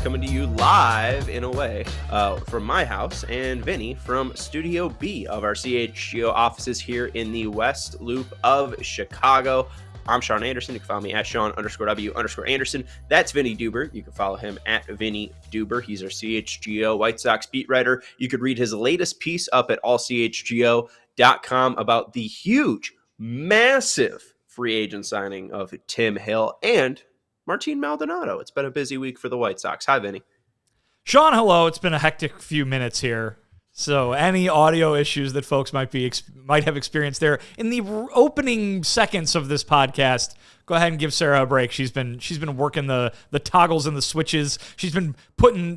Coming to you live in a way from my house and Vinny from Studio B of our CHGO offices here in the West Loop of Chicago. I'm Sean Anderson. You can follow me at Sean_W_Anderson. That's Vinnie Duber. You can follow him at Vinnie Duber. He's our CHGO White Sox beat writer. You could read his latest piece up at ALLCITY.com about the huge, massive free agent signing of Tim Hill and Martin Maldonado. It's been a busy week for the White Sox. Hi, Vinny. Sean, hello. It's been a hectic few minutes here. So any audio issues that folks might have experienced there in the opening seconds of this podcast, go ahead and give Sarah a break. She's been working the toggles and the switches. She's been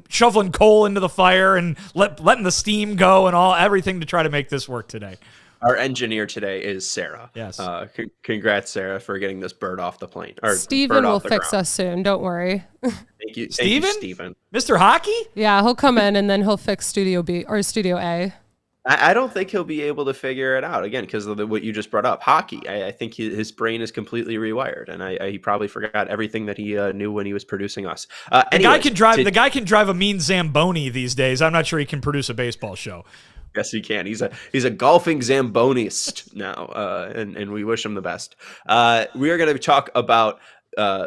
shoveling coal into the fire and letting the steam go and everything to try to make this work today. Our engineer today is Sarah. Yes. Congrats, Sarah, for getting this bird off the plane. Steven will fix us soon. Don't worry. Thank you, Steven. Mr. Hockey? Yeah, he'll come in and then he'll fix Studio B or Studio A. I don't think he'll be able to figure it out, again, because of what you just brought up. Hockey, I think his brain is completely rewired, and he probably forgot everything that he knew when he was producing us. The guy can drive a mean Zamboni these days. I'm not sure he can produce a baseball show. Yes, he can. He's a golfing Zambonist now, and we wish him the best. We are going to talk about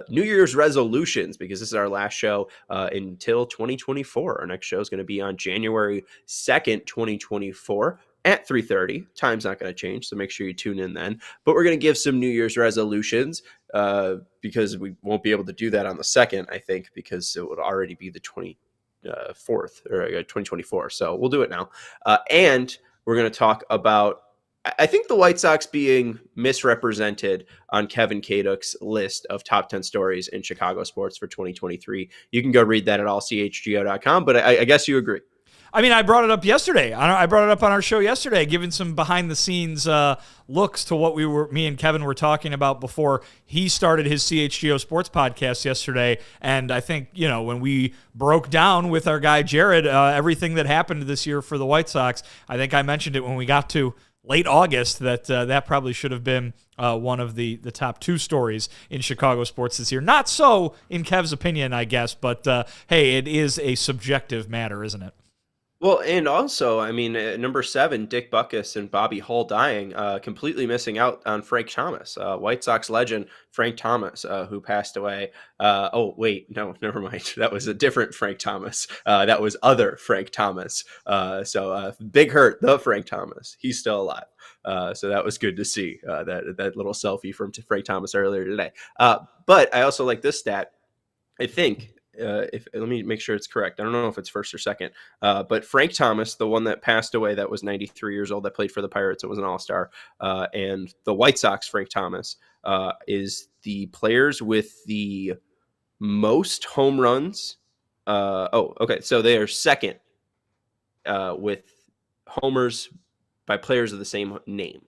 New Year's resolutions because this is our last show until 2024. Our next show is going to be on January 2nd, 2024 at 3:30. Time's not going to change, so make sure you tune in then. But we're going to give some New Year's resolutions because we won't be able to do that on the 2nd, I think, because it would already be the 24th or 2024. So we'll do it now. And we're going to talk about, I think, the White Sox being misrepresented on Kevin Kaduk's list of top 10 stories in Chicago sports for 2023. You can go read that at allchgo.com, but I guess you agree. I mean, I brought it up yesterday. I brought it up on our show yesterday, giving some behind-the-scenes looks to what me and Kevin were talking about before he started his CHGO Sports podcast yesterday. And I think, when we broke down with our guy Jared everything that happened this year for the White Sox, I think I mentioned it when we got to late August that probably should have been one of the top 2 stories in Chicago sports this year. Not so in Kev's opinion, I guess, but hey, it is a subjective matter, isn't it? Well, and also, I mean, number 7, Dick Butkus and Bobby Hull dying, completely missing out on Frank Thomas, White Sox legend Frank Thomas, who passed away. Oh, wait, no, never mind. That was a different Frank Thomas. That was other Frank Thomas. So Big Hurt, the Frank Thomas, he's still alive. So that was good to see that little selfie from Frank Thomas earlier today. But I also like this stat. I think. Let me make sure it's correct. I don't know if it's first or second, but Frank Thomas, the one that passed away, that was 93 years old, that played for the Pirates, it was an all-star, and the White Sox, Frank Thomas, is the players with the most home runs. So they are second with homers by players of the same name.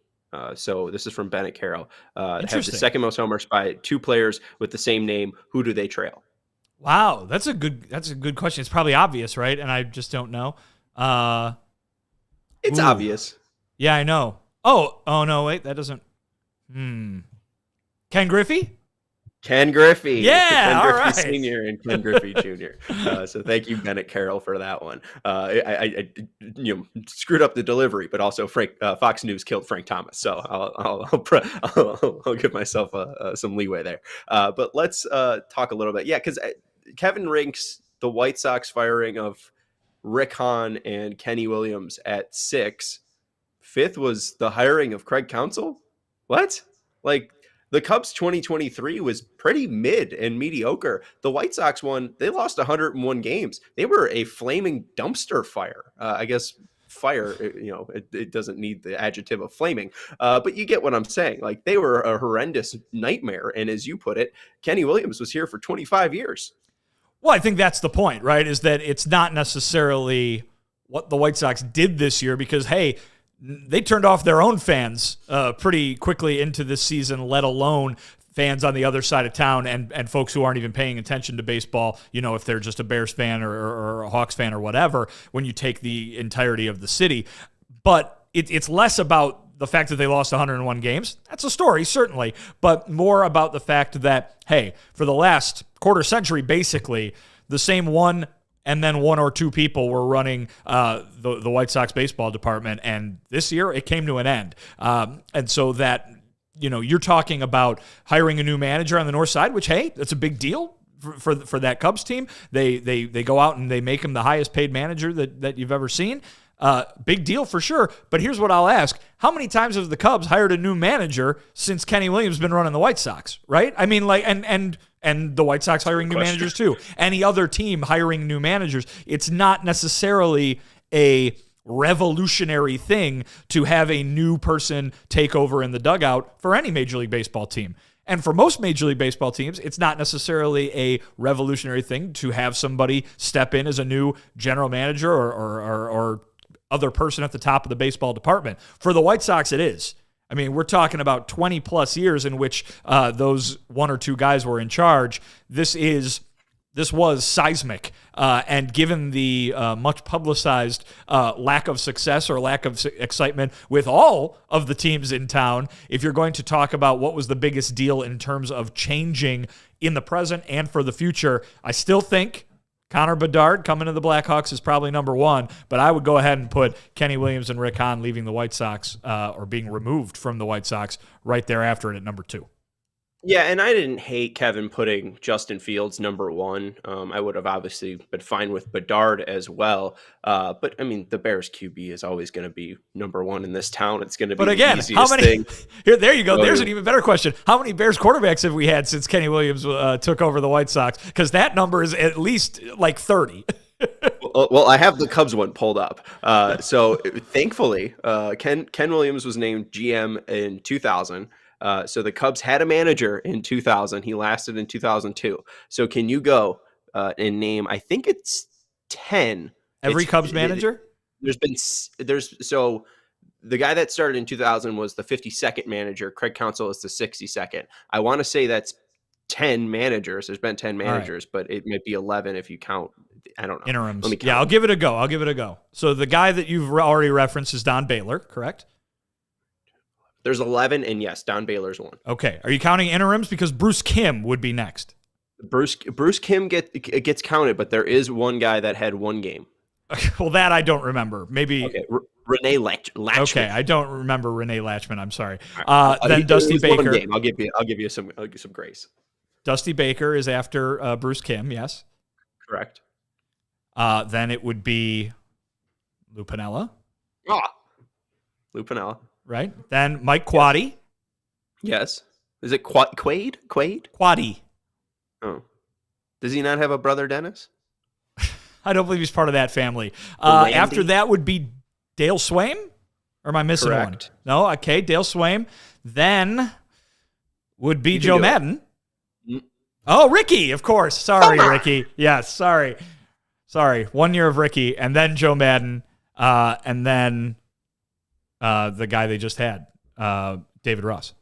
So this is from Bennett Carroll. Have the second most homers by 2 players with the same name. Who do they trail? Wow, that's a good question. It's probably obvious, right? And I just don't know. It's obvious. Yeah, I know. Oh no, wait, that doesn't. Ken Griffey? Ken Griffey. Yeah, Ken Griffey right. Sr. and Ken Griffey Jr. So thank you, Bennett Carroll, for that one. I screwed up the delivery, but also Fox News killed Frank Thomas. So I'll give myself some leeway there. But let's talk a little bit. Yeah, because Kevin ranks the White Sox firing of Rick Hahn and Kenny Williams at 6. 5th was the hiring of Craig Counsell. What? Like, the Cubs 2023 was pretty mid and mediocre. The White Sox they lost 101 games. They were a flaming dumpster fire. I guess fire. It doesn't need the adjective of flaming, but you get what I'm saying. Like, they were a horrendous nightmare. And as you put it, Kenny Williams was here for 25 years. Well, I think that's the point, right? Is that it's not necessarily what the White Sox did this year, because, hey, they turned off their own fans pretty quickly into this season, let alone fans on the other side of town and folks who aren't even paying attention to baseball, if they're just a Bears fan or a Hawks fan or whatever, when you take the entirety of the city. But it's less about the fact that they lost 101 games. That's a story, certainly, but more about the fact that, hey, for the last quarter century, basically, the same one and then one or two people were running the White Sox baseball department, and this year it came to an end. And so that, you're talking about hiring a new manager on the north side, which, hey, that's a big deal for that Cubs team. They go out and they make him the highest paid manager that you've ever seen. Big deal for sure. But here's what I'll ask. How many times have the Cubs hired a new manager since Kenny Williams has been running the White Sox, right? I mean, like, and the White Sox hiring new managers too. Any other team hiring new managers. It's not necessarily a revolutionary thing to have a new person take over in the dugout for any Major League Baseball team. And for most Major League Baseball teams, it's not necessarily a revolutionary thing to have somebody step in as a new general manager or other person at the top of the baseball department. For the White Sox, it is. I mean, we're talking about 20 plus years in which those one or two guys were in charge. This was seismic. And given the much publicized lack of success or lack of excitement with all of the teams in town, if you're going to talk about what was the biggest deal in terms of changing in the present and for the future, I still think Connor Bedard coming to the Blackhawks is probably number one, but I would go ahead and put Kenny Williams and Rick Hahn leaving the White Sox or being removed from the White Sox right thereafter at number two. Yeah, and I didn't hate Kevin putting Justin Fields number one. I would have obviously been fine with Bedard as well. But, I mean, the Bears QB is always going to be number one in this town. It's going to be the easiest how many, thing. There you go. There's an even better question. How many Bears quarterbacks have we had since Kenny Williams took over the White Sox? Because that number is at least like 30. Well, I have the Cubs one pulled up. So, thankfully, Ken Williams was named GM in 2000. So the Cubs had a manager in 2000. He lasted in 2002. So can you go and name, I think it's 10. Every Cubs manager? So the guy that started in 2000 was the 52nd manager. Craig Counsell is the 62nd. I want to say that's 10 managers. There's been 10 managers, but it might be 11 if you count. I don't know. Interims. Yeah, I'll give it a go. So the guy that you've already referenced is Don Baylor, correct? There's 11, and yes, Don Baylor's one. Okay. Are you counting interims? Because Bruce Kim would be next. Bruce Kim gets counted, but there is one guy that had one game. Well, that I don't remember. Maybe okay. Renee Latchman. Okay, I don't remember Renee Latchman. I'm sorry. Then Dusty Baker. One game. I'll give you some grace. Dusty Baker is after Bruce Kim. Yes, correct. Then it would be Lou Piniella. Lou Piniella. Right. Then Mike Quaddy. Yes. Is it Quaid? Quaddy. Oh. Does he not have a brother, Dennis? I don't believe he's part of that family. After that would be Dale Swaim? Or am I missing one? No? Okay, Dale Swaim. Then would be Joe Madden. Oh, Ricky, of course. Sorry, Ricky. Yes, sorry. 1 year of Ricky, and then Joe Madden, and then the guy they just had, David Ross.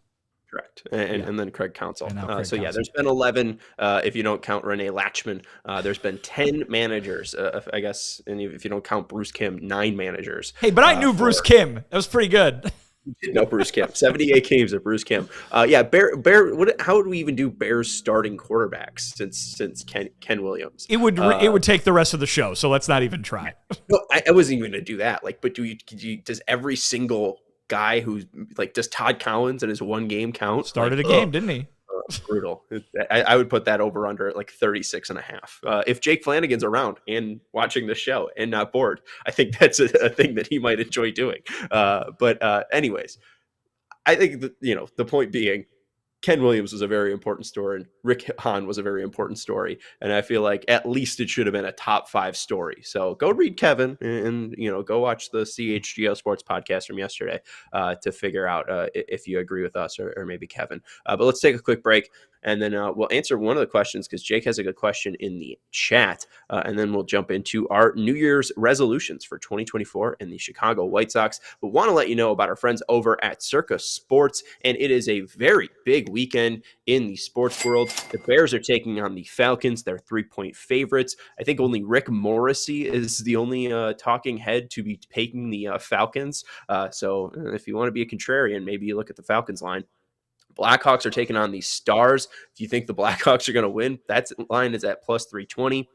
Correct. And then Craig Counsell. So, yeah, there's been 11, if you don't count Renee Latchman. There's been 10 managers, I guess, and if you don't count Bruce Kim, 9 managers. Hey, but I knew Bruce Kim. That was pretty good. You did know Bruce Kim. 78 games of Bruce Kim. Yeah, how would we even do Bears starting quarterbacks since Ken Williams? It would take the rest of the show, so let's not even try. No, I wasn't even going to do that. But does every single guy does Todd Collins in his one game count? Started a game, didn't he? Brutal. I would put that over under at 36 and a half. If Jake Flanagan's around and watching the show and not bored, I think that's a thing that he might enjoy doing. But anyways, I think the point being, Ken Williams was a very important story, and Rick Hahn was a very important story. And I feel like at least it should have been a top 5 story. So go read Kevin and go watch the CHGO Sports podcast from yesterday to figure out if you agree with us or maybe Kevin. But let's take a quick break. And then we'll answer one of the questions because Jake has a good question in the chat. And then we'll jump into our New Year's resolutions for 2024 in the Chicago White Sox. But want to let you know about our friends over at CIRCA Sports. And it is a very big weekend in the sports world. The Bears are taking on the Falcons. They're 3-point favorites. I think only Rick Morrissey is the only talking head to be taking the Falcons. So if you want to be a contrarian, maybe you look at the Falcons line. Blackhawks are taking on the Stars. If you think the Blackhawks are going to win, that line is at plus 320.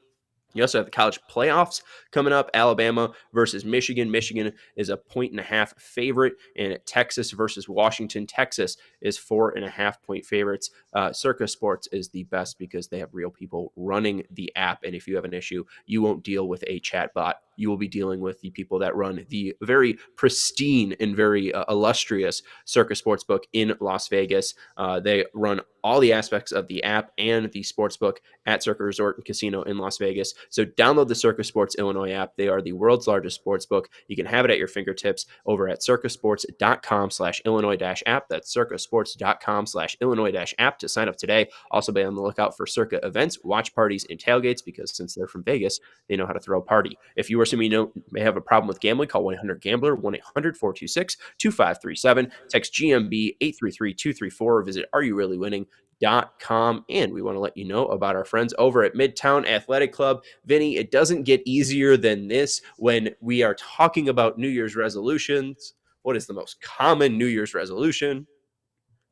You also have the college playoffs coming up. Alabama versus Michigan. Michigan is a 1.5 favorite. And Texas versus Washington. Texas is 4.5-point favorites. CIRCA Sports is the best because they have real people running the app. And if you have an issue, you won't deal with a chat bot. You will be dealing with the people that run the very pristine and very illustrious CIRCA Sportsbook in Las Vegas. They run all the aspects of the app and the sportsbook at CIRCA Resort and Casino in Las Vegas. So download the CIRCA Sports Illinois app. They are the world's largest sportsbook. You can have it at your fingertips over at circasports.com/Illinois-app. That's circasports.com/Illinois-app to sign up today. Also be on the lookout for CIRCA events, watch parties, and tailgates because since they're from Vegas, they know how to throw a party. If you or somebody may have a problem with gambling, call 1-800-GAMBLER, 1-800-426-2537. Text GMB 833-234 or visit areyourreallywinning.com. And we want to let you know about our friends over at Midtown Athletic Club. Vinny, it doesn't get easier than this when we are talking about New Year's resolutions. What is the most common New Year's resolution?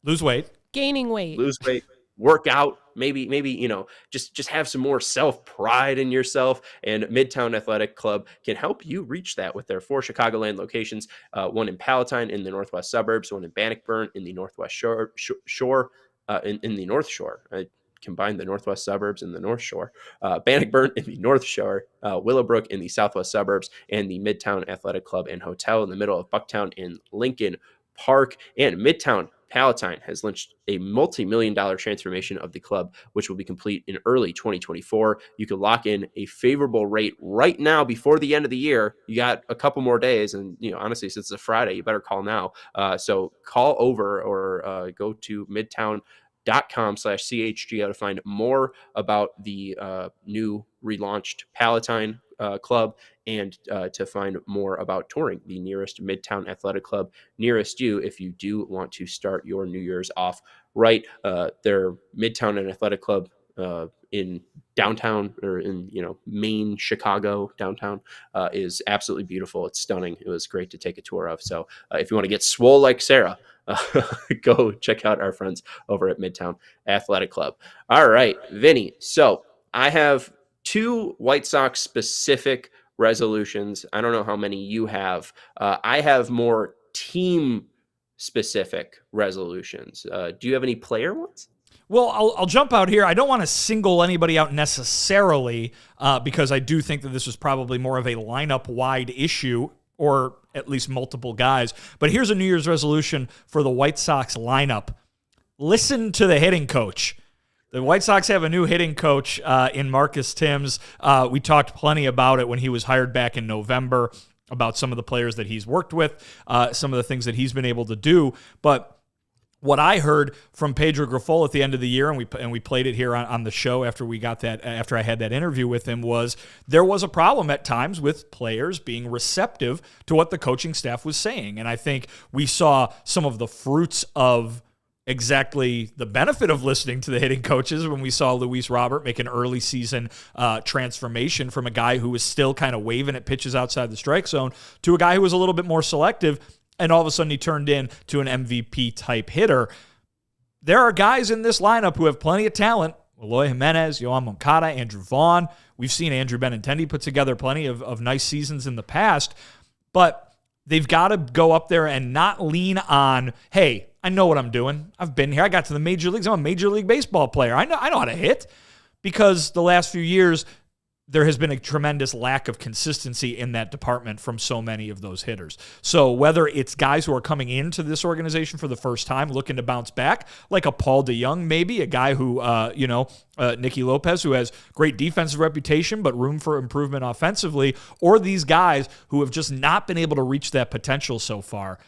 Lose weight. Gaining weight. Lose weight. Work out, maybe just have some more self-pride in yourself, and Midtown Athletic Club can help you reach that with their 4 Chicagoland locations, one in Palatine in the northwest suburbs, one in Bannockburn in the northwest shore, in the North Shore. I combined the northwest suburbs and the North Shore, Bannockburn in the North Shore, Willowbrook in the southwest suburbs, and the Midtown Athletic Club and Hotel in the middle of Bucktown in Lincoln Park. And Midtown Palatine has launched a multi-million-dollar transformation of the club, which will be complete in early 2024. You can lock in a favorable rate right now before the end of the year. You got a couple more days, and honestly, since it's a Friday, you better call now. So call over or go to midtown.com/CHGO to find more about the new relaunched Palatine club and to find more about touring the nearest Midtown Athletic Club nearest you if you do want to start your New Year's off right. Their Midtown and Athletic Club in downtown or in main Chicago downtown is absolutely beautiful. It's stunning. It was great to take a tour of. So if you want to get swole like Sarah, go check out our friends over at Midtown Athletic Club. All right, Vinny. So I have 2 White Sox specific resolutions. I don't know how many you have. I have more team specific resolutions. Do you have any player ones? Well, I'll jump out here. I don't want to single anybody out necessarily because I do think that this was probably more of a lineup-wide issue, or at least multiple guys. But here's a New Year's resolution for the White Sox lineup. Listen to the hitting coach. The White Sox have a new hitting coach in Marcus Timms. We talked plenty about it when he was hired back in November, about some of the players that he's worked with, some of the things that he's been able to do. But what I heard from Pedro Grifol at the end of the year, and we played it here on the show after I had that interview with him, was there was a problem at times with players being receptive to what the coaching staff was saying. And I think we saw some of the fruits of exactly the benefit of listening to the hitting coaches when we saw Luis Robert make an early season transformation from a guy who was still kind of waving at pitches outside the strike zone to a guy who was a little bit more selective, and all of a sudden he turned into an MVP-type hitter. There are guys in this lineup who have plenty of talent. Eloy Jimenez, Yoan Moncada, Andrew Vaughn. We've seen Andrew Benintendi put together plenty of nice seasons in the past, but they've got to go up there and not lean on, hey, I know what I'm doing. I've been here. I got to the major leagues. I'm a Major League Baseball player. I know how to hit, because the last few years, there has been a tremendous lack of consistency in that department from so many of those hitters. So whether it's guys who are coming into this organization for the first time looking to bounce back, like a Paul DeYoung, maybe a guy who, Nicky Lopez, who has great defensive reputation but room for improvement offensively, or these guys who have just not been able to reach that potential so far.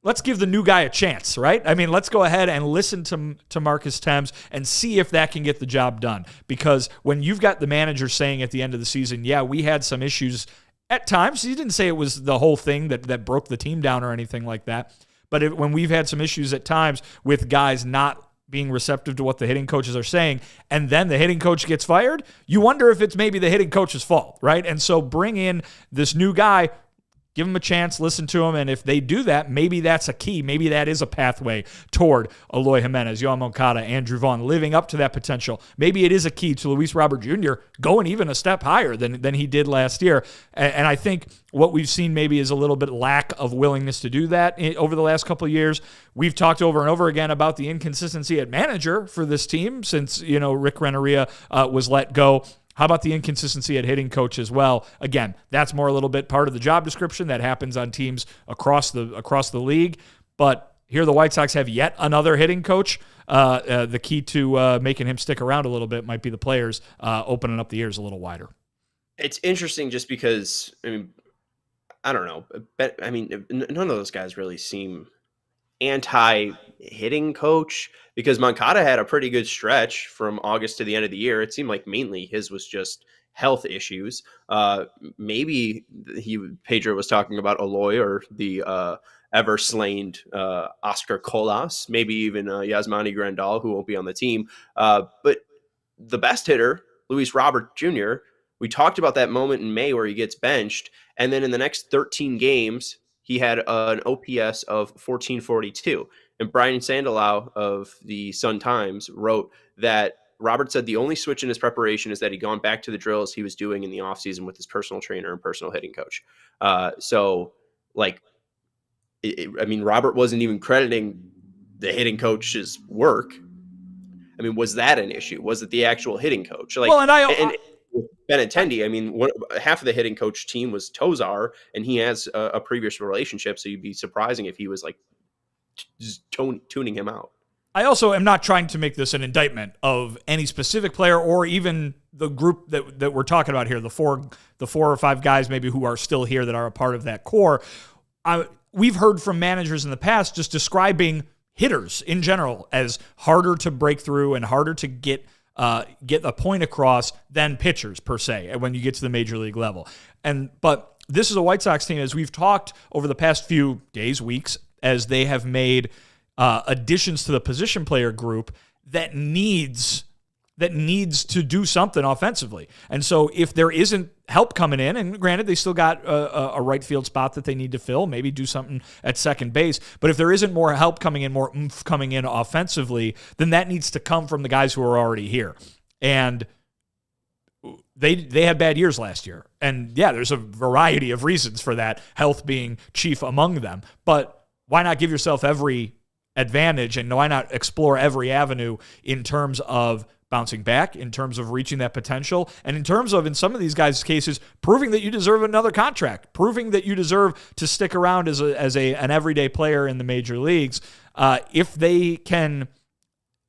Let's give the new guy a chance, right? I mean, let's go ahead and listen to Marcus Thames and see if that can get the job done. Because when you've got the manager saying at the end of the season, yeah, we had some issues at times. He didn't say it was the whole thing that broke the team down or anything like that. But when we've had some issues at times with guys not being receptive to what the hitting coaches are saying, and then the hitting coach gets fired, you wonder if it's maybe the hitting coach's fault, right? And so bring in this new guy, give them a chance, listen to them, and if they do that, maybe that's a key. Maybe that is a pathway toward Eloy Jimenez, Yoan Moncada, Andrew Vaughn, living up to that potential. Maybe it is a key to Luis Robert Jr. going even a step higher than he did last year. And I think what we've seen maybe is a little bit lack of willingness to do that over the last couple of years. We've talked over and over again about the inconsistency at manager for this team since, Rick Renneria was let go. How about the inconsistency at hitting coach as well? Again, that's more a little bit part of the job description that happens on teams across the league. But here the White Sox have yet another hitting coach. The key to making him stick around a little bit might be the players opening up the ears a little wider. It's interesting just because, I don't know. None of those guys really seem anti-hitting coach, because Moncada had a pretty good stretch from August to the end of the year. It seemed like mainly his was just health issues. Maybe Pedro was talking about Eloy or the ever slain Oscar Colas, maybe even Yasmani Grandal, who won't be on the team. But the best hitter, Luis Robert Jr., we talked about that moment in May where he gets benched, and then in the next 13 games, he had an OPS of 1442. And Brian Sandelau of the Sun-Times wrote that Robert said the only switch in his preparation is that he'd gone back to the drills he was doing in the offseason with his personal trainer and personal hitting coach. Robert wasn't even crediting the hitting coach's work. Was that an issue? Was it the actual hitting coach? Benintendi, half of the hitting coach team was Tozar, and he has a previous relationship, so you'd be surprising if he was just tuning him out. I also am not trying to make this an indictment of any specific player or even the group that we're talking about here, the four or five guys maybe who are still here that are a part of that core. We've heard from managers in the past just describing hitters in general as harder to break through and harder to get a point across than pitchers per se when you get to the major league level. But this is a White Sox team, as we've talked over the past few days, weeks, as they have made additions to the position player group that needs to do something offensively. And so if there isn't help coming in, and granted they still got a right field spot that they need to fill, maybe do something at second base, but if there isn't more help coming in, more oomph coming in offensively, then that needs to come from the guys who are already here. And they had bad years last year. And yeah, there's a variety of reasons for that, health being chief among them. But why not give yourself every advantage, and why not explore every avenue in terms of bouncing back, in terms of reaching that potential, and in terms of, in some of these guys' cases, proving that you deserve another contract, proving that you deserve to stick around as an everyday player in the major leagues. If they can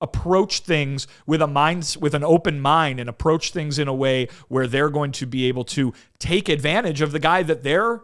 approach things with an open mind and approach things in a way where they're going to be able to take advantage of the guy that their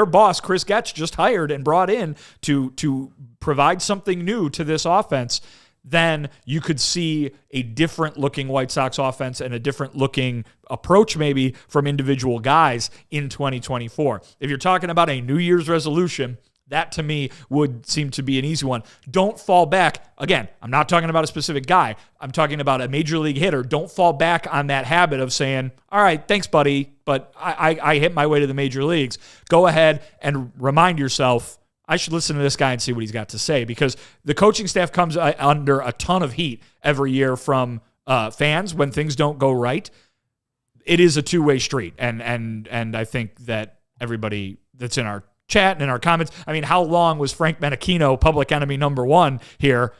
boss, Chris Getz, just hired and brought in to provide something new to this offense, then you could see a different looking White Sox offense and a different looking approach maybe from individual guys in 2024. If you're talking about a New Year's resolution, that to me would seem to be an easy one. Don't fall back. Again, I'm not talking about a specific guy. I'm talking about a major league hitter. Don't fall back on that habit of saying, all right, thanks, buddy, but I hit my way to the major leagues. Go ahead and remind yourself, I should listen to this guy and see what he's got to say, because the coaching staff comes under a ton of heat every year from fans when things don't go right. It is a two-way street, and I think that everybody that's in our chat and in our comments, how long was Frank Menachino public enemy number one here?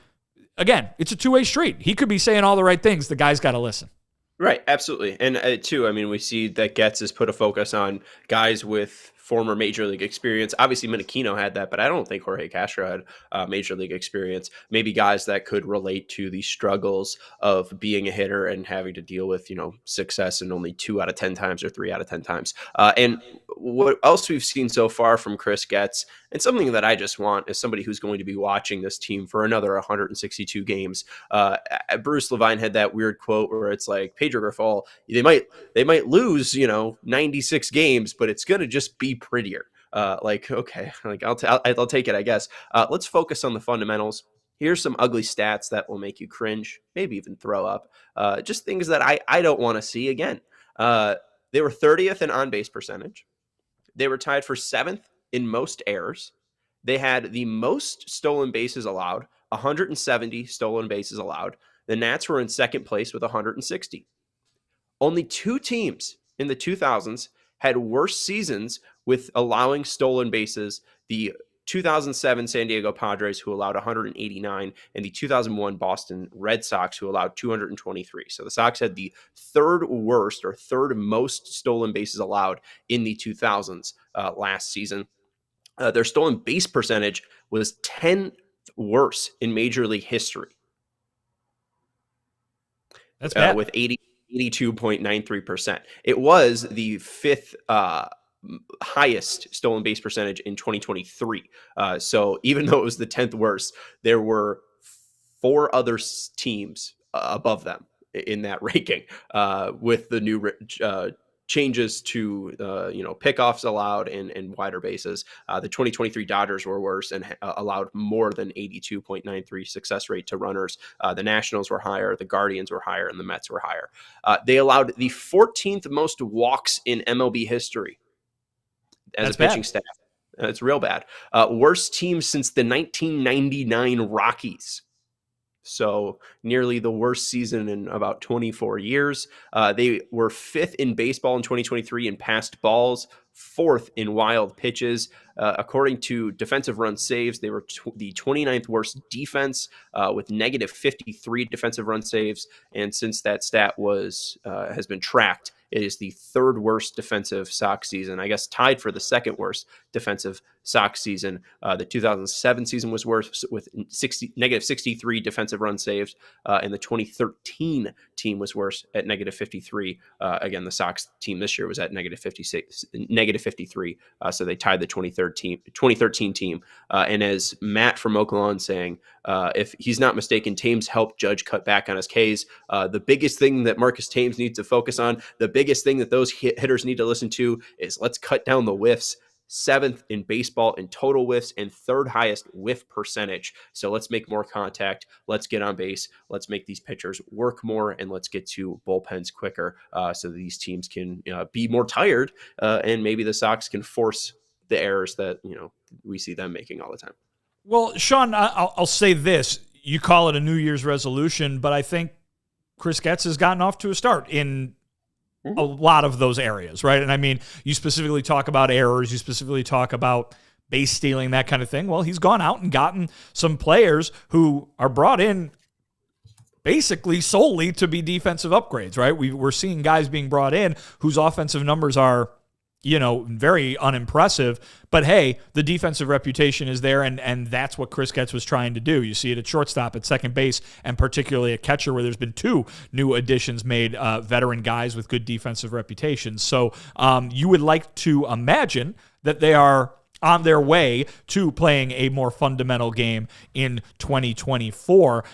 Again, it's a two-way street. He could be saying all the right things. The guy's got to listen. Right, absolutely. And too, I mean, we see that Getz has put a focus on guys with former major league experience. Obviously, Menachino had that, but I don't think Jorge Castro had major league experience. Maybe guys that could relate to the struggles of being a hitter and having to deal with, success in only 2 out of 10 times or 3 out of 10 times. And what else we've seen so far from Chris Getz, and something that I just want is somebody who's going to be watching this team for another 162 games. Bruce Levine had that weird quote where it's like Pedro Grifol, they might lose 96 games, but it's gonna just be prettier. Okay, like I'll take it, I guess. Let's focus on the fundamentals. Here's some ugly stats that will make you cringe, maybe even throw up. Just things that I don't want to see again. They were 30th in on base percentage. They were tied for 7th in most errors. They had the most stolen bases allowed, 170 stolen bases allowed. The Nats were in second place with 160. Only 2 teams in the 2000s had worse seasons with allowing stolen bases. The 2007 San Diego Padres, who allowed 189, and the 2001 Boston Red Sox, who allowed 223. So the Sox had the third worst or third most stolen bases allowed in the 2000s last season. Their stolen base percentage was 10th worst in Major League history. That's bad. With 82.93%. It was the fifth highest stolen base percentage in 2023. So even though it was the 10th worst, there were 4 other teams above them in that ranking with the new changes to pickoffs allowed and wider bases. The 2023 Dodgers were worse and allowed more than 82.93 success rate to runners. The Nationals were higher, the Guardians were higher, and the Mets were higher. They allowed the 14th most walks in MLB history as That's a pitching bad. staff. It's real bad. Worst team since the 1999 Rockies. So nearly the worst season in about 24 years. They were 5th in baseball in 2023 in passed balls, 4th in wild pitches. According to defensive run saves, they were the 29th worst defense with negative 53 defensive run saves. And since that stat has been tracked, it is the 3rd worst defensive Sox season, I guess tied for the 2nd worst defensive Sox season. The 2007 season was worse with negative 63 defensive run saves, and the 2013 team was worse at negative 53. Again, the Sox team this year was at negative 53. So they tied the 2013 team. And as Matt from Oakland saying, if he's not mistaken, Thames helped Judge cut back on his Ks. The biggest thing that Marcus Thames needs to focus on, the biggest thing that those hitters need to listen to is let's cut down the whiffs. 7th in baseball in total whiffs and 3rd highest whiff percentage. So let's make more contact. Let's get on base. Let's make these pitchers work more, and let's get to bullpens quicker so that these teams can be more tired, and maybe the Sox can force the errors that we see them making all the time. Well, Sean, I'll say this. You call it a New Year's resolution, but I think Chris Getz has gotten off to a start in a lot of those areas, right? And I mean, you specifically talk about errors, you specifically talk about base stealing, that kind of thing. Well, he's gone out and gotten some players who are brought in basically solely to be defensive upgrades, right? We're seeing guys being brought in whose offensive numbers are, very unimpressive. But hey, the defensive reputation is there, and that's what Chris Getz was trying to do. You see it at shortstop, at second base, and particularly at catcher, where there's been 2 new additions made, veteran guys with good defensive reputations. So you would like to imagine that they are on their way to playing a more fundamental game in 2024.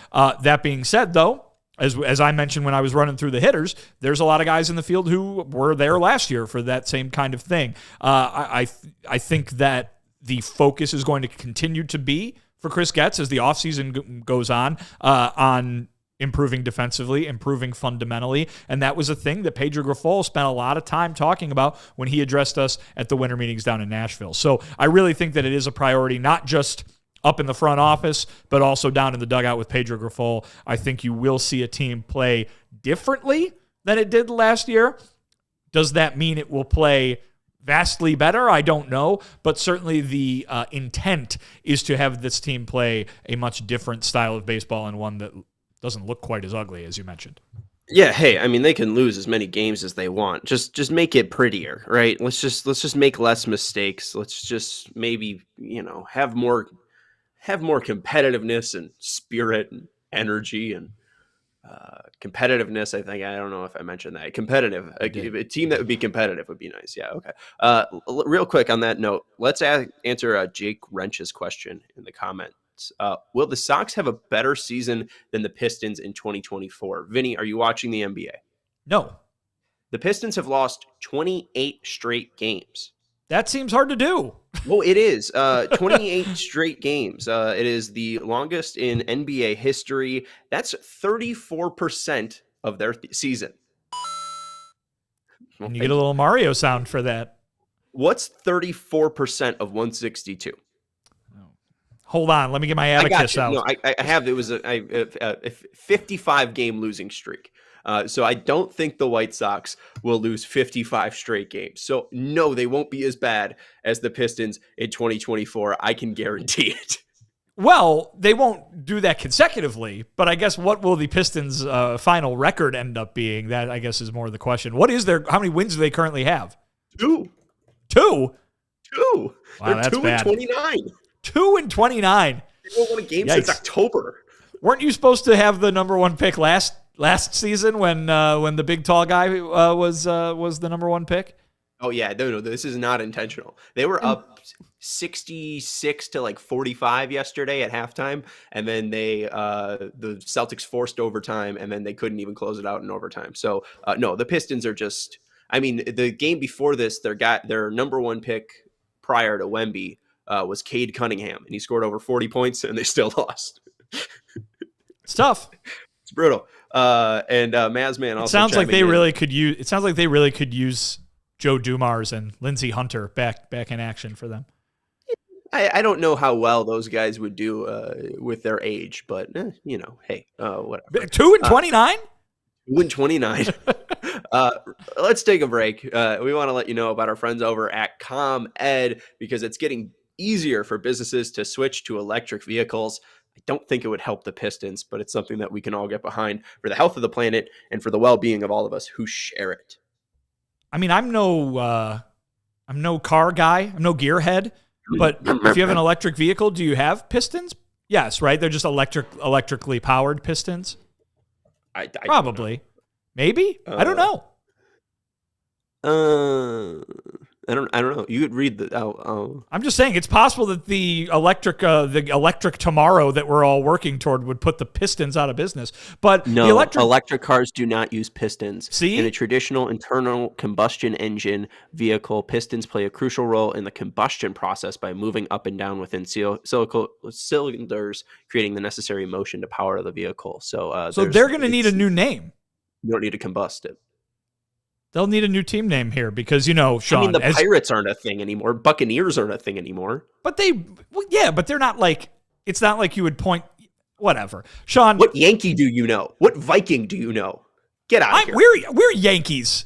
That being said, though, as I mentioned when I was running through the hitters, there's a lot of guys in the field who were there last year for that same kind of thing. I think that the focus is going to continue to be for Chris Getz as the offseason goes on improving defensively, improving fundamentally. And that was a thing that Pedro Grifol spent a lot of time talking about when he addressed us at the winter meetings down in Nashville. So I really think that it is a priority, not just up in the front office, but also down in the dugout with Pedro Grifol. I think you will see a team play differently than it did last year. Does that mean it will play vastly better? I don't know, but certainly the intent is to have this team play a much different style of baseball and one that doesn't look quite as ugly as you mentioned. Yeah, hey, I mean they can lose as many games as they want. Just make it prettier, right? Let's just make less mistakes. Let's just maybe, have more competitiveness and spirit and energy and competitiveness. I don't know if I mentioned that. Competitive. You did. A team that would be competitive would be nice. Yeah, okay. Real quick on that note, let's answer Jake Wrench's question in the comments. Will the Sox have a better season than the Pistons in 2024? Vinny, are you watching the NBA? No, The Pistons have lost 28 straight games. that seems hard to do. Well, it is 28 straight games. It is the longest in NBA history. That's 34% of their season. Well, And you get a thank you. little Mario sound for that. What's 34% of 162? Hold on, let me get my I got abacus you. out. No, I have. It was a 55 game losing streak. So I don't think the White Sox will lose 55 straight games. So no, they won't be as bad as the Pistons in 2024. I can guarantee it. Well, they won't do that consecutively, but I guess what will the Pistons' final record end up being? That I guess is more the question. What is their? How many wins do they currently have? Two. Two. Wow, they're that's 2 and bad. 29. 2-29. They haven't won a game since October. Weren't you supposed to have the number one pick last season when the big tall guy was the number one pick? Oh yeah, no, this is not intentional. They were up 66 to like 45 yesterday at halftime, and then the Celtics forced overtime, and then they couldn't even close it out in overtime. So no, the Pistons are just. I mean, the game before this, their number one pick prior to Wemby was Cade Cunningham, and he scored over 40 points, and they still lost. It's tough. It's brutal. And Mazman also. It sounds like chiming they in. really could use. It sounds like they really could use Joe Dumars and Lindsey Hunter back in action for them. I don't know how well those guys would do with their age, but hey, whatever. 2-29. 2-29. Let's take a break. We want to let you know about our friends over at ComEd because it's getting easier for businesses to switch to electric vehicles. I don't think it would help the Pistons, but it's something that we can all get behind for the health of the planet and for the well-being of all of us who share it. I mean, I'm no car guy. I'm no gearhead. But if you have an electric vehicle, do you have pistons? Yes, right? They're just electrically powered pistons. I Probably. Maybe? I don't know. I don't know. You could read the. I'm just saying it's possible that the electric tomorrow that we're all working toward would put the pistons out of business. But No, the electric cars do not use pistons. See? In a traditional internal combustion engine vehicle, pistons play a crucial role in the combustion process by moving up and down within cylinders, creating the necessary motion to power the vehicle. So they're going to need a new name. You don't need to combust it. They'll need a new team name here because, Sean. I mean, the Pirates aren't a thing anymore. Buccaneers aren't a thing anymore. But but they're not like, it's not like you would point, whatever. Sean. What Yankee do you know? What Viking do you know? Get out of here. We're Yankees.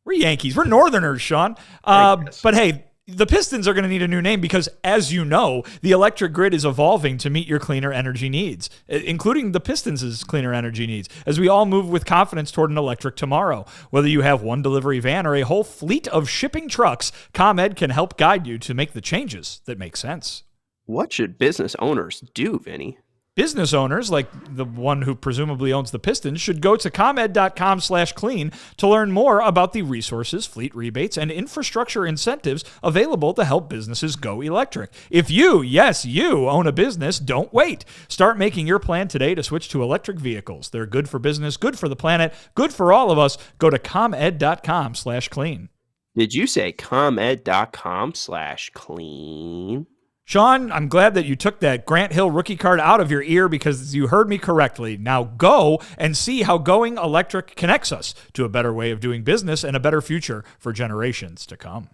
We're Yankees. We're Northerners, Sean. But hey, the Pistons are going to need a new name because, as you know, the electric grid is evolving to meet your cleaner energy needs, including the Pistons' cleaner energy needs, as we all move with confidence toward an electric tomorrow. Whether you have one delivery van or a whole fleet of shipping trucks, ComEd can help guide you to make the changes that make sense. What should business owners do, Vinny? Business owners, like the one who presumably owns the Pistons, should go to ComEd.com/clean to learn more about the resources, fleet rebates, and infrastructure incentives available to help businesses go electric. If you, yes, you, own a business, don't wait. Start making your plan today to switch to electric vehicles. They're good for business, good for the planet, good for all of us. Go to ComEd.com/clean. Did you say ComEd.com/clean? Sean, I'm glad that you took that Grant Hill rookie card out of your ear because you heard me correctly. Now go and see how going electric connects us to a better way of doing business and a better future for generations to come.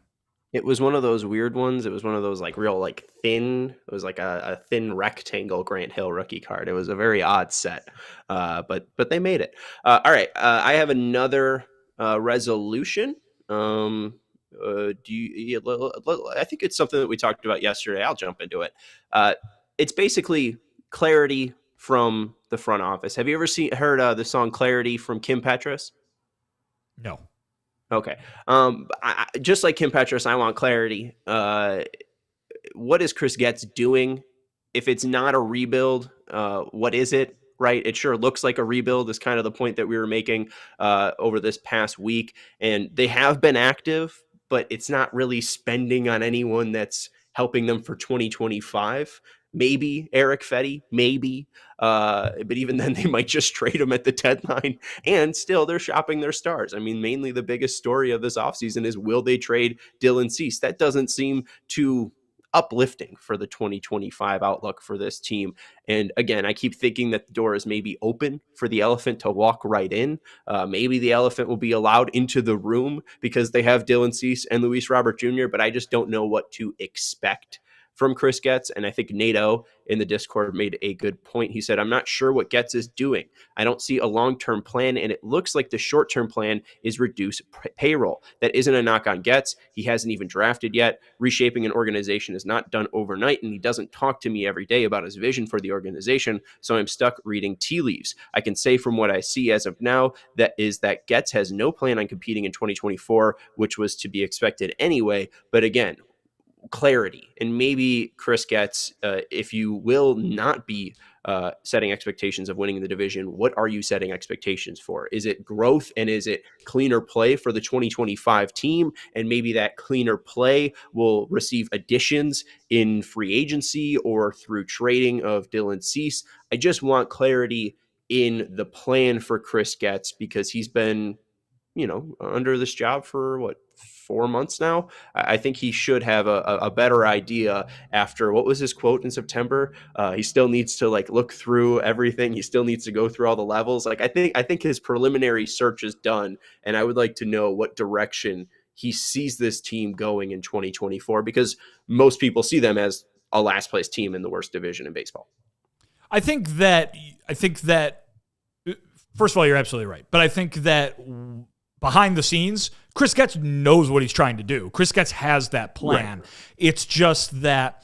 It was one of those weird ones. It was one of those real thin. It was like a thin rectangle Grant Hill rookie card. It was a very odd set, but they made it. All right, I have another resolution. I think it's something that we talked about yesterday. I'll jump into it. It's basically clarity from the front office. Have you ever heard the song Clarity from Kim Petras? No. Okay. Just like Kim Petras, I want clarity. What is Chris Getz doing? If it's not a rebuild, what is it? Right? It sure looks like a rebuild is kind of the point that we were making over this past week. And they have been active, but it's not really spending on anyone that's helping them for 2025. Maybe Eric Fetty, maybe. But even then, they might just trade him at the deadline. And still, they're shopping their stars. I mean, mainly the biggest story of this offseason is, will they trade Dylan Cease? That doesn't seem too uplifting for the 2025 outlook for this team. And again, I keep thinking that the door is maybe open for the elephant to walk right in. Maybe the elephant will be allowed into the room because they have Dylan Cease and Luis Robert Jr., but I just don't know what to expect from Chris Getz. And I think NATO in the Discord made a good point. He said, I'm not sure what Getz is doing. I don't see a long-term plan, and it looks like the short-term plan is reduce payroll. That isn't a knock on Getz. He hasn't even drafted yet. Reshaping an organization is not done overnight, and he doesn't talk to me every day about his vision for the organization, so I'm stuck reading tea leaves. I can say from what I see as of now, that Getz has no plan on competing in 2024, which was to be expected anyway. But again, clarity. And maybe Chris Getz, if you will not be setting expectations of winning the division, what are you setting expectations for? Is it growth, and is it cleaner play for the 2025 team? And maybe that cleaner play will receive additions in free agency or through trading of Dylan Cease. I just want clarity in the plan for Chris Getz, because he's been, under this job for 4 months now. I think he should have a better idea after, what was his quote in September? He still needs to look through everything. He still needs to go through all the levels. I think his preliminary search is done, and I would like to know what direction he sees this team going in 2024, because most people see them as a last place team in the worst division in baseball. I think that first of all, you're absolutely right. But I think that behind the scenes, Chris Getz knows what he's trying to do. Chris Getz has that plan. Right. It's just that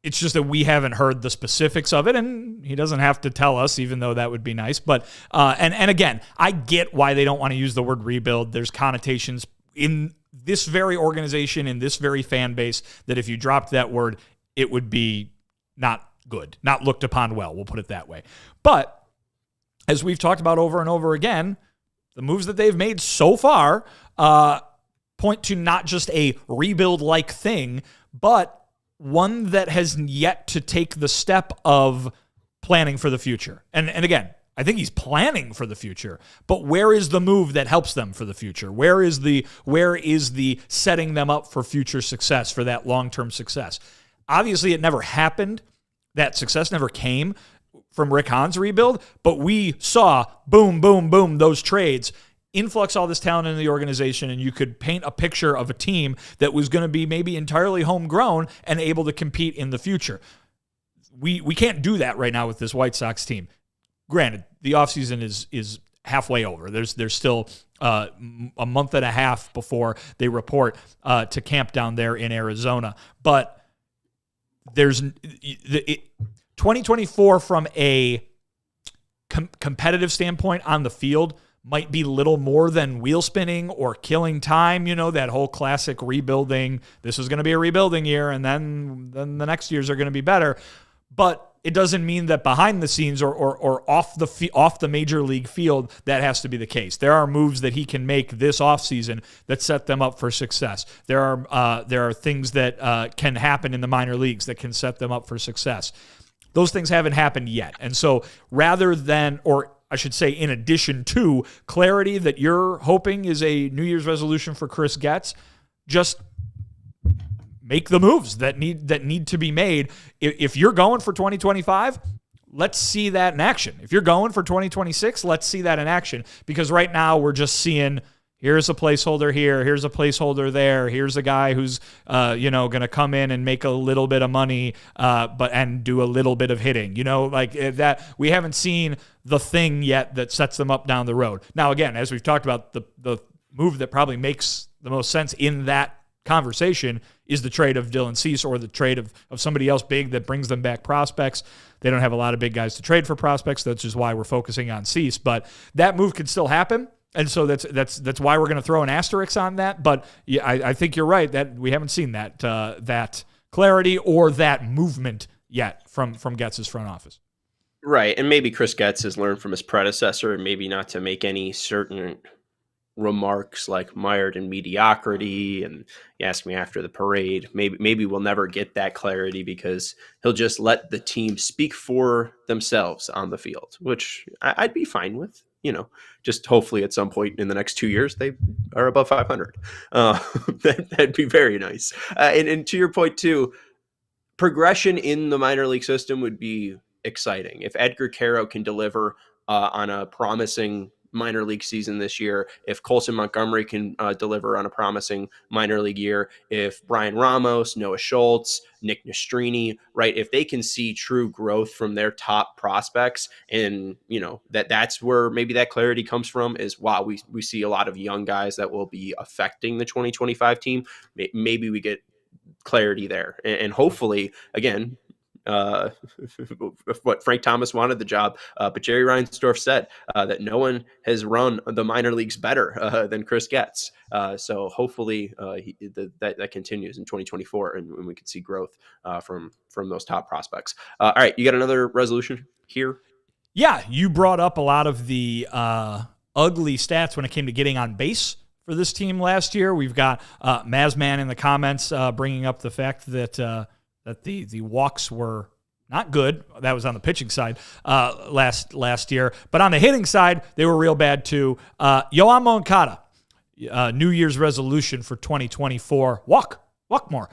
we haven't heard the specifics of it, and he doesn't have to tell us, even though that would be nice. But and again, I get why they don't want to use the word rebuild. There's connotations in this very organization, in this very fan base, that if you dropped that word, it would be not good, not looked upon well. We'll put it that way. But as we've talked about over and over again, the moves that they've made so far point to not just a rebuild-like thing, but one that has yet to take the step of planning for the future. And again, I think he's planning for the future, but where is the move that helps them for the future? Where is the setting them up for future success, for that long-term success? Obviously, it never happened. That success never came from Rick Hahn's rebuild, but we saw boom, boom, boom, those trades, influx all this talent into the organization, and you could paint a picture of a team that was going to be maybe entirely homegrown and able to compete in the future. We can't do that right now with this White Sox team. Granted, the offseason is halfway over. There's still a month and a half before they report to camp down there in Arizona, but there's 2024 from a competitive standpoint on the field might be little more than wheel spinning or killing time. That whole classic rebuilding. This is going to be a rebuilding year, and then the next years are going to be better. But it doesn't mean that behind the scenes or off the major league field that has to be the case. There are moves that he can make this offseason that set them up for success. There are things that can happen in the minor leagues that can set them up for success. Those things haven't happened yet. And so rather than, or I should say in addition to, clarity that you're hoping is a New Year's resolution for Chris Getz, just make the moves that need to be made. If you're going for 2025, let's see that in action. If you're going for 2026, let's see that in action. Because right now we're just seeing, here's a placeholder here, here's a placeholder there, here's a guy who's going to come in and make a little bit of money and do a little bit of hitting. That we haven't seen the thing yet that sets them up down the road. Now, again, as we've talked about, the move that probably makes the most sense in that conversation is the trade of Dylan Cease or the trade of somebody else big that brings them back prospects. They don't have a lot of big guys to trade for prospects. That's just why we're focusing on Cease. But that move could still happen. And so that's why we're going to throw an asterisk on that. But yeah, I think you're right that we haven't seen that clarity or that movement yet from Getz's front office. Right, and maybe Chris Getz has learned from his predecessor, and maybe not to make any certain remarks like mired in mediocrity, and you ask me after the parade. Maybe we'll never get that clarity because he'll just let the team speak for themselves on the field, which I'd be fine with. Just hopefully at some point in the next 2 years they are above 500. That'd be very nice. And to your point too, progression in the minor league system would be exciting. If Edgar Caro can deliver on a promising minor league season this year, if Colson Montgomery can deliver on a promising minor league year, if Brian Ramos, Noah Schultz, Nick Nastrini, right, if they can see true growth from their top prospects, and that's where maybe that clarity comes from, is wow, we see a lot of young guys that will be affecting the 2025 team. Maybe we get clarity there, and hopefully again, what Frank Thomas wanted the job, but Jerry Reinsdorf said that no one has run the minor leagues better than Chris Getz. So hopefully that continues in 2024, and we can see growth from those top prospects. All right, you got another resolution here? Yeah, you brought up a lot of the ugly stats when it came to getting on base for this team last year. We've got Mazman in the comments bringing up the fact that the walks were not good. That was on the pitching side last year. But on the hitting side, they were real bad too. Yoan Moncada, New Year's resolution for 2024, walk more.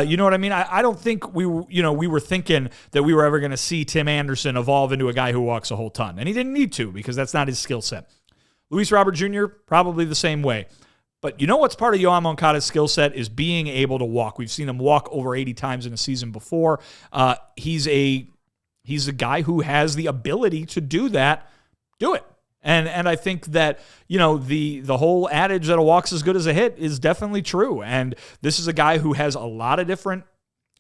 You know what I mean? I don't think we were thinking that we were ever going to see Tim Anderson evolve into a guy who walks a whole ton. And he didn't need to, because that's not his skill set. Luis Robert Jr., probably the same way. But you know what's part of Yoan Moncada's skill set is being able to walk. We've seen him walk over 80 times in a season before. He's a guy who has the ability to do that. Do it. And I think that, the whole adage that a walk's as good as a hit is definitely true. And this is a guy who has a lot of different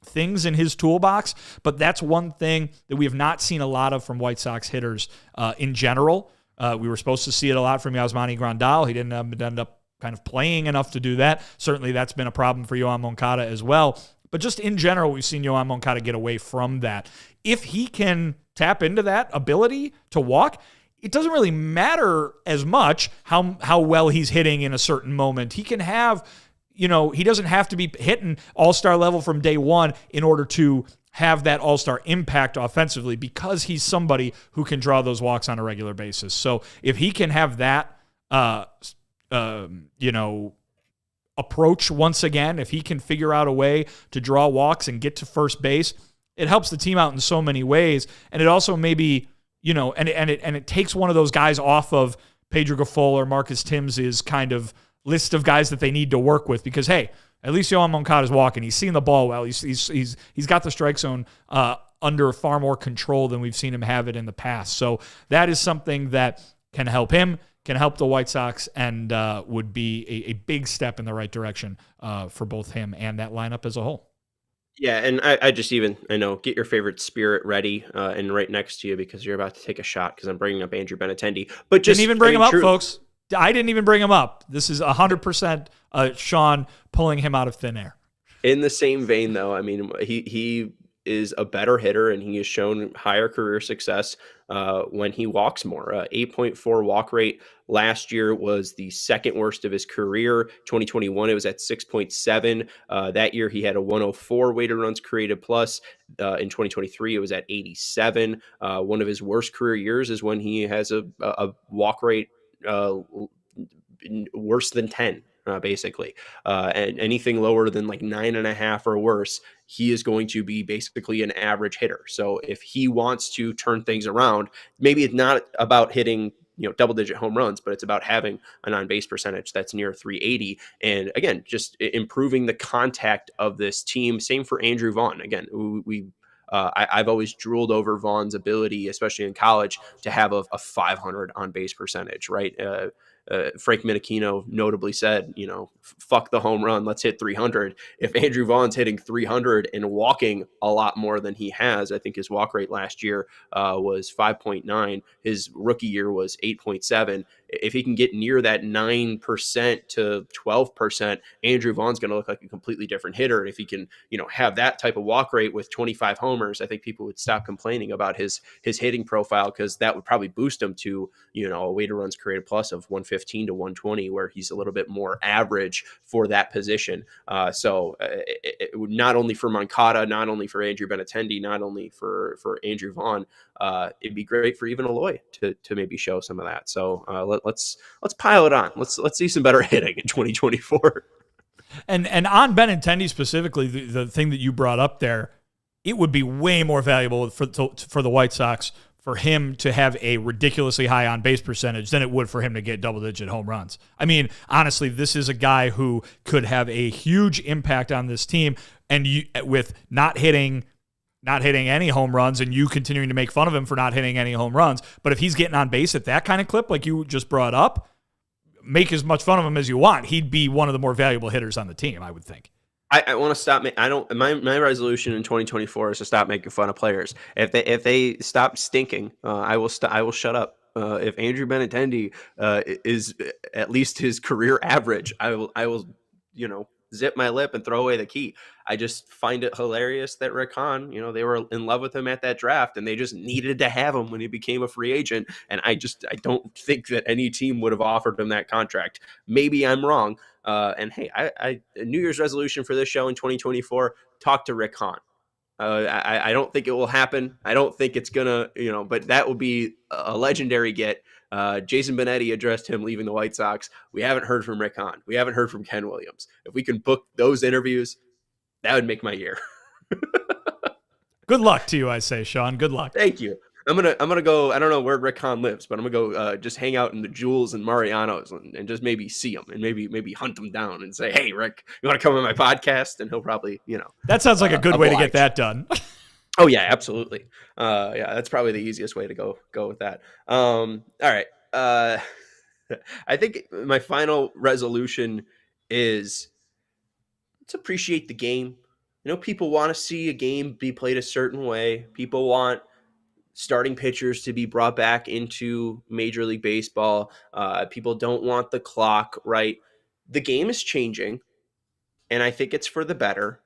things in his toolbox, but that's one thing that we have not seen a lot of from White Sox hitters in general. We were supposed to see it a lot from Yasmani Grandal. He didn't end up kind of playing enough to do that. Certainly that's been a problem for Yoan Moncada as well. But just in general, we've seen Yoan Moncada get away from that. If he can tap into that ability to walk, it doesn't really matter as much how well he's hitting in a certain moment. He can have, he doesn't have to be hitting all-star level from day one in order to have that all-star impact offensively, because he's somebody who can draw those walks on a regular basis. So if he can have that, approach once again, if he can figure out a way to draw walks and get to first base, it helps the team out in so many ways. And it also maybe, and it takes one of those guys off of Pedro Gaffol or Marcus Timms' kind of list of guys that they need to work with, because, hey, at least Yoan Moncada's walking. He's seeing the ball well. He's got the strike zone under far more control than we've seen him have it in the past. So that is something that can help him, can help the White Sox, and would be a big step in the right direction for both him and that lineup as a whole. Yeah, and I know, get your favorite spirit ready and right next to you, because you're about to take a shot, because I'm bringing up Andrew Benintendi. But just didn't even bring him up, folks. I didn't even bring him up. This is 100% Sean pulling him out of thin air. In the same vein, though, I mean, he is a better hitter, and he has shown higher career success when he walks more. 8.4 walk rate last year was the second worst of his career. 2021, it was at 6.7. That year, he had a 104 weighted runs created plus. In 2023, it was at 87. One of his worst career years is when he has a walk rate worse than 10. Basically, and anything lower than like 9.5 or worse, he is going to be basically an average hitter. So if he wants to turn things around, maybe it's not about hitting double-digit home runs, but it's about having an on-base percentage that's near 380. And again, just improving the contact of this team. Same for Andrew Vaughn. Again, I've always drooled over Vaughn's ability, especially in college, to have a 500 on-base percentage, right? Frank Minikino notably said, fuck the home run, let's hit 300. If Andrew Vaughn's hitting 300 and walking a lot more than he has, I think his walk rate last year was 5.9. His rookie year was 8.7. If he can get near that 9% to 12%, Andrew Vaughn's going to look like a completely different hitter. And if he can, have that type of walk rate with 25 homers, I think people would stop complaining about his hitting profile, because that would probably boost him to, a weighted runs created plus of 115 to 120, where he's a little bit more average for that position. So not only for Moncada, not only for Andrew Benintendi, not only for Andrew Vaughn, it'd be great for even Eloy to maybe show some of that. So let's pile it on. Let's see some better hitting in 2024. And on Benintendi specifically, the thing that you brought up there, it would be way more valuable for the White Sox for him to have a ridiculously high on-base percentage than it would for him to get double-digit home runs. I mean, honestly, this is a guy who could have a huge impact on this team, and with not hitting any home runs, and you continuing to make fun of him for not hitting any home runs. But if he's getting on base at that kind of clip, like you just brought up, make as much fun of him as you want. He'd be one of the more valuable hitters on the team, I would think. I want to stop. My resolution in 2024 is to stop making fun of players. If they stop stinking, I will shut up. If Andrew Benintendi is at least his career average, I will zip my lip and throw away the key. I just find it hilarious that Rick Hahn, they were in love with him at that draft, and they just needed to have him when he became a free agent. And I don't think that any team would have offered him that contract. Maybe I'm wrong. And hey, a New Year's resolution for this show in 2024, talk to Rick Hahn. I don't think it will happen. I don't think it's gonna, but that would be a legendary get. Jason Benetti addressed him leaving the White Sox. We haven't heard from Rick Hahn. We haven't heard from Ken Williams. If we can book those interviews, that would make my year. Good luck to you, I say, Sean. Good luck. Thank you. I'm gonna go. I don't know where Rick Hahn lives, but I'm gonna go just hang out in the Jules and Mariano's and just maybe see him and maybe hunt him down and say, "Hey, Rick, you want to come on my podcast?" And he'll probably, That sounds like a good way to get that done. Oh yeah, absolutely. Yeah, that's probably the easiest way to go with that. All right. I think my final resolution is let's appreciate the game. People want to see a game be played a certain way. People want starting pitchers to be brought back into Major League Baseball. People don't want the clock, right? The game is changing, and I think it's for the better.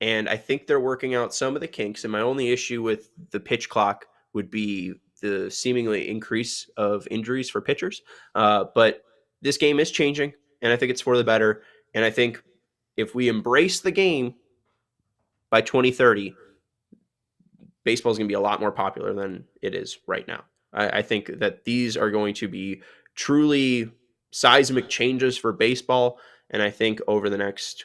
And I think they're working out some of the kinks. And my only issue with the pitch clock would be the seemingly increase of injuries for pitchers. But this game is changing, and I think it's for the better. And I think if we embrace the game by 2030, baseball is going to be a lot more popular than it is right now. I think that these are going to be truly seismic changes for baseball. And I think over the next,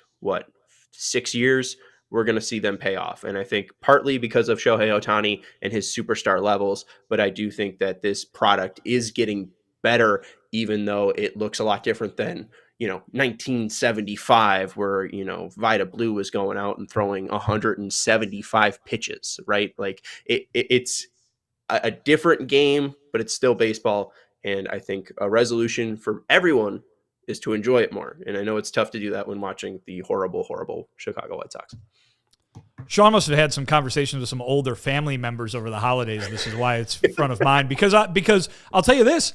6 years, we're going to see them pay off. And I think partly because of Shohei Ohtani and his superstar levels, but I do think that this product is getting better, even though it looks a lot different than, 1975, where, Vida Blue was going out and throwing 175 pitches, right? Like it's a different game, but it's still baseball. And I think a resolution for everyone is to enjoy it more. And I know it's tough to do that when watching the horrible, horrible Chicago White Sox. Sean must have had some conversations with some older family members over the holidays. This is why it's front of mind. Because I'll tell you this,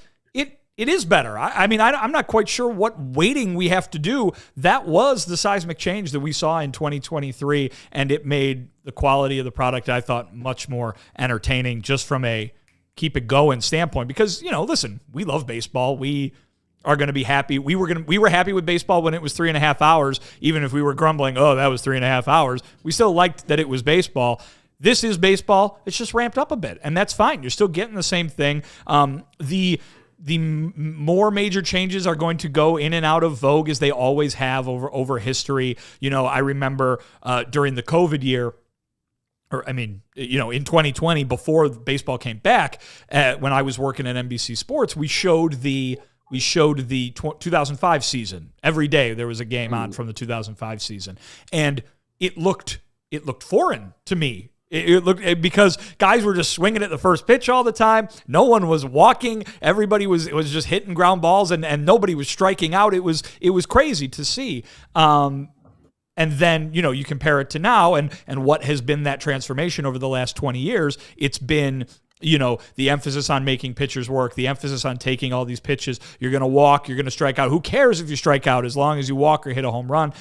it is better. I'm not quite sure what waiting we have to do. That was the seismic change that we saw in 2023, and it made the quality of the product, I thought, much more entertaining just from a keep it going standpoint. Because, listen, we love baseball. We are going to be happy. We were happy with baseball when it was 3.5 hours, even if we were grumbling, oh, that was 3.5 hours. We still liked that it was baseball. This is baseball. It's just ramped up a bit, and that's fine. You're still getting the same thing. The more major changes are going to go in and out of vogue as they always have over history. I remember during the COVID year, in 2020, before baseball came back, when I was working at NBC Sports, we showed the 2005 season. Every day there was a game on from the 2005 season. And it looked foreign to me Because guys were just swinging at the first pitch all the time. No one was walking. Everybody was just hitting ground balls, and nobody was striking out. It was crazy to see. And then, you compare it to now and what has been that transformation over the last 20 years. It's been, the emphasis on making pitchers work, the emphasis on taking all these pitches. You're going to walk, you're going to strike out. Who cares if you strike out as long as you walk or hit a home run?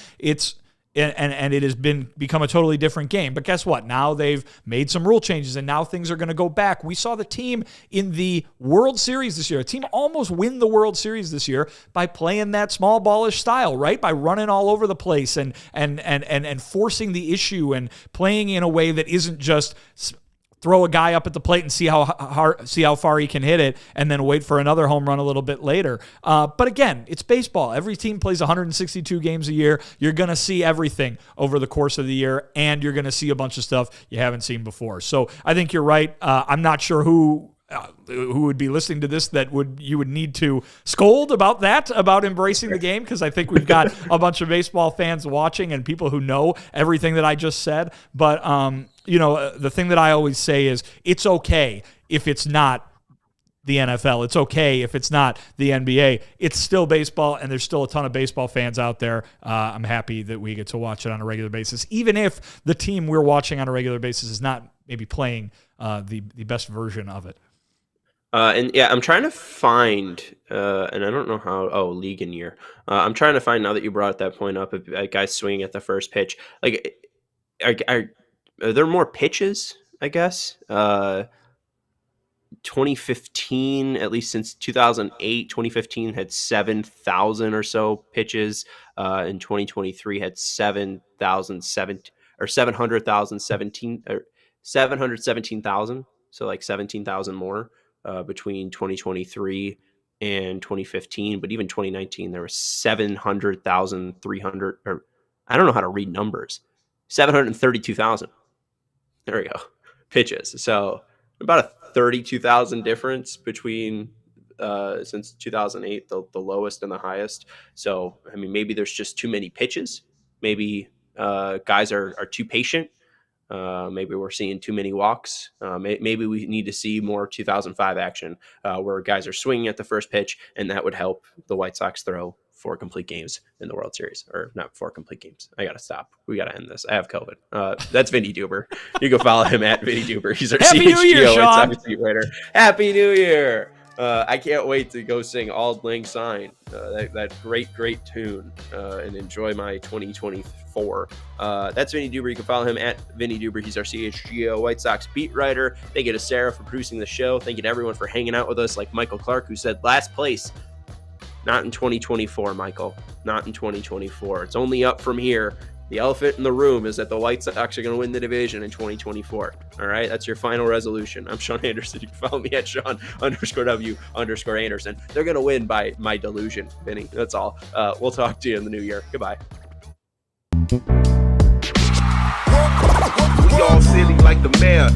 And it has become a totally different game. But guess what? Now they've made some rule changes, and now things are going to go back. We saw the team in the World Series this year. A team almost win the World Series this year by playing that small ballish style, right? By running all over the place and forcing the issue and playing in a way that isn't just throw a guy up at the plate and see how far he can hit it, and then wait for another home run a little bit later. But again, it's baseball. Every team plays 162 games a year. You're going to see everything over the course of the year, and you're going to see a bunch of stuff you haven't seen before. So I think you're right. I'm not sure who would be listening to this that you would need to scold about embracing the game, because I think we've got a bunch of baseball fans watching and people who know everything that I just said. But the thing that I always say is it's okay if it's not the NFL. It's okay if it's not the NBA. It's still baseball, and there's still a ton of baseball fans out there. I'm happy that we get to watch it on a regular basis, even if the team we're watching on a regular basis is not maybe playing the best version of it. I'm trying to find, and I don't know how. League and year. I'm trying to find, now that you brought that point up, a guy swinging at the first pitch. Like, are there more pitches? I guess. 2015, at least since 2008, 2015 had 7,000 or so pitches. In 2023 had 717,000. So like 17,000 more. Between 2023 and 2015, but even 2019, there was 700,300, or I don't know how to read numbers, 732,000. There we go, pitches. So about a 32,000 difference between since 2008, the lowest and the highest. So, I mean, maybe there's just too many pitches. Maybe guys are too patient. Maybe we're seeing too many walks. Maybe we need to see more 2005 action where guys are swinging at the first pitch, and that would help the White Sox throw 4 complete games in the World Series. Or not 4 complete games. I got to stop. We got to end this. I have COVID. That's Vinnie Duber. You can follow him at Vinnie Duber. He's our CHGO White Sox beat writer. Happy New Year! I can't wait to go sing Auld Lang Syne, that great tune, and enjoy my 2024. That's Vinnie Duber. You can follow him at Vinnie Duber. He's our CHGO White Sox beat writer. Thank you to Sarah for producing the show. Thank you to everyone for hanging out with us, like Michael Clark, who said last place. Not in 2024, Michael. Not in 2024. It's only up from here. The elephant in the room is that the White Sox are going to win the division in 2024. All right, that's your final resolution. I'm Sean Anderson. You can follow me at Sean_W_Anderson. They're going to win by my delusion, Vinny. That's all. We'll talk to you in the new year. Goodbye. We all silly like the mayor.